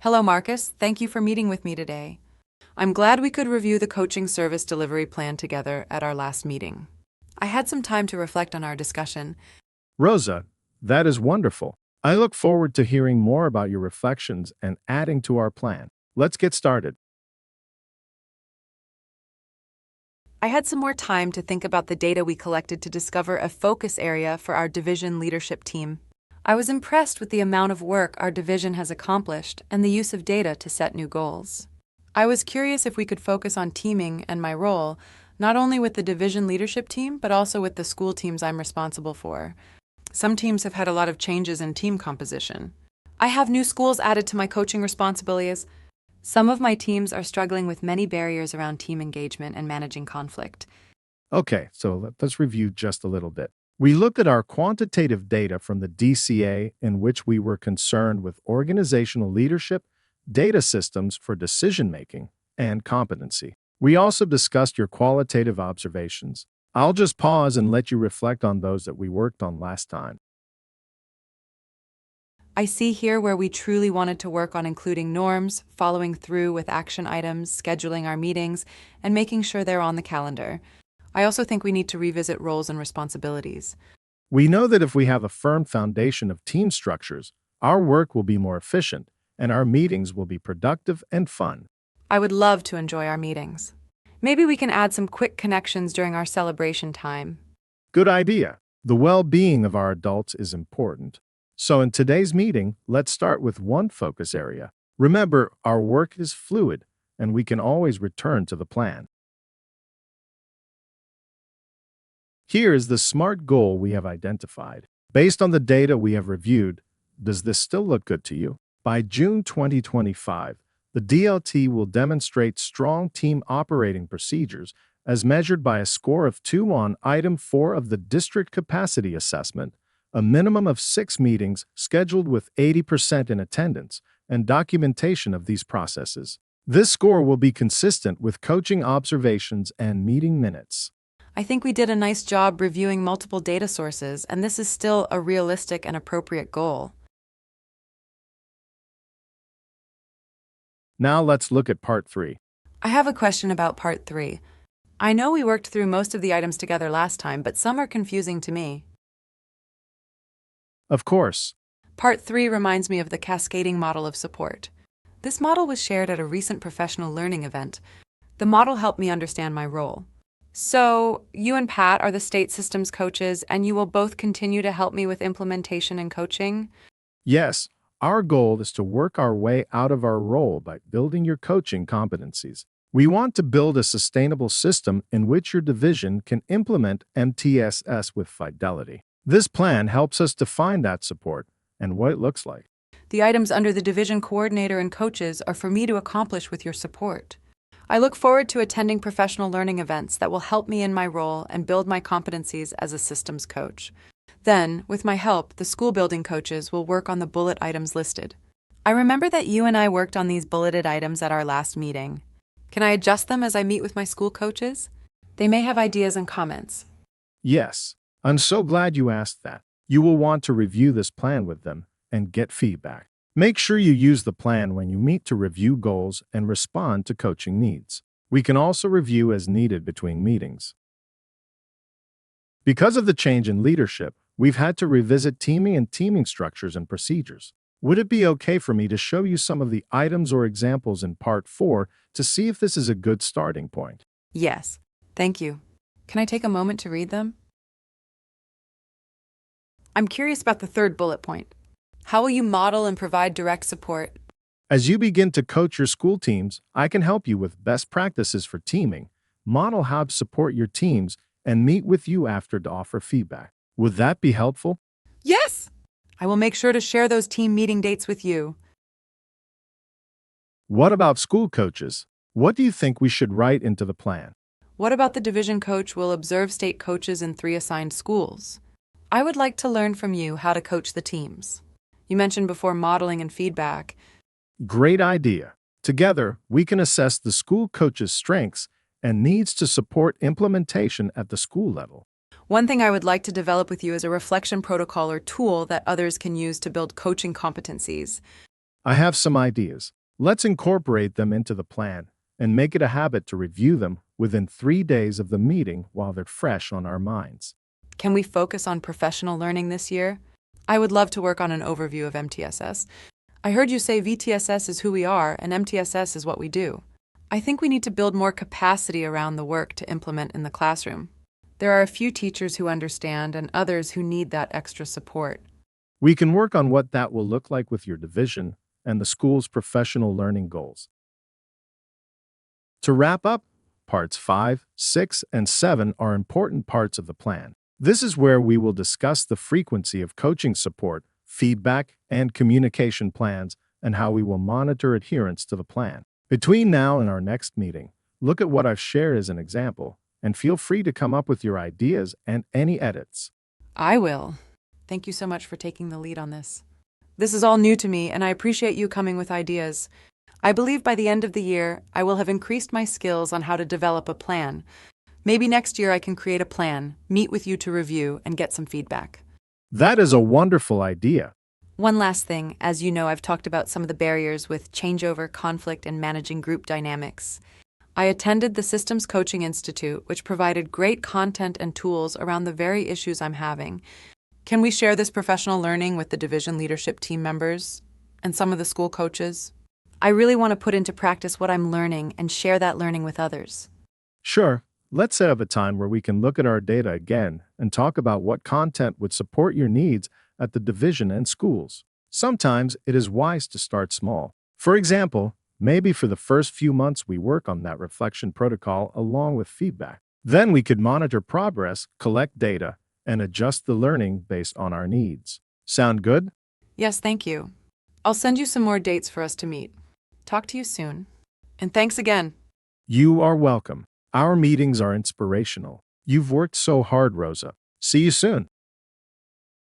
Hello, Marcus. Thank you for meeting with me today. I'm glad we could review the coaching service delivery plan together at our last meeting. I had some time to reflect on our discussion. Rosa, that is wonderful. I look forward to hearing more about your reflections and adding to our plan. Let's get started. I had some more time to think about the data we collected to discover a focus area for our division leadership team. I was impressed with the amount of work our division has accomplished and the use of data to set new goals. I was curious if we could focus on teaming and my role, not only with the division leadership team, but also with the school teams I'm responsible for. Some teams have had a lot of changes in team composition. I have new schools added to my coaching responsibilities. Some of my teams are struggling with many barriers around team engagement and managing conflict. Okay, so let's review just a little bit. We looked at our quantitative data from the DCA in which we were concerned with organizational leadership, data systems for decision-making, and competency. We also discussed your qualitative observations. I'll just pause and let you reflect on those that we worked on last time. I see here where we truly wanted to work on including norms, following through with action items, scheduling our meetings, and making sure they're on the calendar. I also think we need to revisit roles and responsibilities. We know that if we have a firm foundation of team structures, our work will be more efficient and our meetings will be productive and fun. I would love to enjoy our meetings. Maybe we can add some quick connections during our celebration time. Good idea. The well-being of our adults is important. So in today's meeting, let's start with one focus area. Remember, our work is fluid and we can always return to the plan. Here is the SMART goal we have identified. Based on the data we have reviewed, does this still look good to you? By June 2025, the DLT will demonstrate strong team operating procedures as measured by a score of 2 on Item 4 of the District Capacity Assessment, a minimum of 6 meetings scheduled with 80% in attendance, and documentation of these processes. This score will be consistent with coaching observations and meeting minutes. I think we did a nice job reviewing multiple data sources, and this is still a realistic and appropriate goal. Now let's look at Part 3. I have a question about Part 3. I know we worked through most of the items together last time, but some are confusing to me. Of course, Part 3 reminds me of the cascading model of support. This model was shared at a recent professional learning event. The model helped me understand my role. So, you and Pat are the state systems coaches, and you will both continue to help me with implementation and coaching? yes, our goal is to work our way out of our role by building your coaching competencies. We want to build a sustainable system in which your division can implement MTSS with fidelity. This plan helps us define that support and what it looks like. The items under the division coordinator and coaches are for me to accomplish with your support. I look forward to attending professional learning events that will help me in my role and build my competencies as a systems coach. Then, with my help, the school building coaches will work on the bullet items listed. I remember that you and I worked on these bulleted items at our last meeting. Can I adjust them as I meet with my school coaches? They may have ideas and comments. Yes, I'm so glad you asked that. You will want to review this plan with them and get feedback. Make sure you use the plan when you meet to review goals and respond to coaching needs. We can also review as needed between meetings. Because of the change in leadership, we've had to revisit teaming structures and procedures. Would it be okay for me to show you some of the items or examples in Part 4 to see if this is a good starting point? Yes, thank you. Can I take a moment to read them? I'm curious about the third bullet point. How will you model and provide direct support? As you begin to coach your school teams, I can help you with best practices for teaming, model how to support your teams, and meet with you after to offer feedback. Would that be helpful? Yes! I will make sure to share those team meeting dates with you. What about school coaches? What do you think we should write into the plan? What about the division coach will observe state coaches in 3 assigned schools? I would like to learn from you how to coach the teams. You mentioned before modeling and feedback. Great idea. Together, we can assess the school coach's strengths and needs to support implementation at the school level. One thing I would like to develop with you is a reflection protocol or tool that others can use to build coaching competencies. I have some ideas. Let's incorporate them into the plan and make it a habit to review them within 3 days of the meeting while they're fresh on our minds. Can we focus on professional learning this year? I would love to work on an overview of MTSS. I heard you say VTSS is who we are and MTSS is what we do. I think we need to build more capacity around the work to implement in the classroom. There are a few teachers who understand and others who need that extra support. We can work on what that will look like with your division and the school's professional learning goals. To wrap up, parts 5, 6, and 7 are important parts of the plan. This is where we will discuss the frequency of coaching support, feedback, and communication plans, and how we will monitor adherence to the plan. Between now and our next meeting, look at what I've shared as an example, and feel free to come up with your ideas and any edits. I will. Thank you so much for taking the lead on this. This is all new to me, and I appreciate you coming with ideas. I believe by the end of the year, I will have increased my skills on how to develop a plan. Maybe next year I can create a plan, meet with you to review, and get some feedback. That is a wonderful idea. One last thing, as you know, I've talked about some of the barriers with changeover, conflict, and managing group dynamics. I attended the Systems Coaching Institute, which provided great content and tools around the very issues I'm having. Can we share this professional learning with the division leadership team members and some of the school coaches? I really want to put into practice what I'm learning and share that learning with others. Sure, let's set up a time where we can look at our data again and talk about what content would support your needs at the division and schools. Sometimes it is wise to start small. For example, maybe for the first few months we work on that reflection protocol along with feedback. Then we could monitor progress, collect data, and adjust the learning based on our needs. Sound good? Yes, thank you. I'll send you some more dates for us to meet. Talk to you soon. And thanks again. You are welcome. Our meetings are inspirational. You've worked so hard, Rosa. See you soon.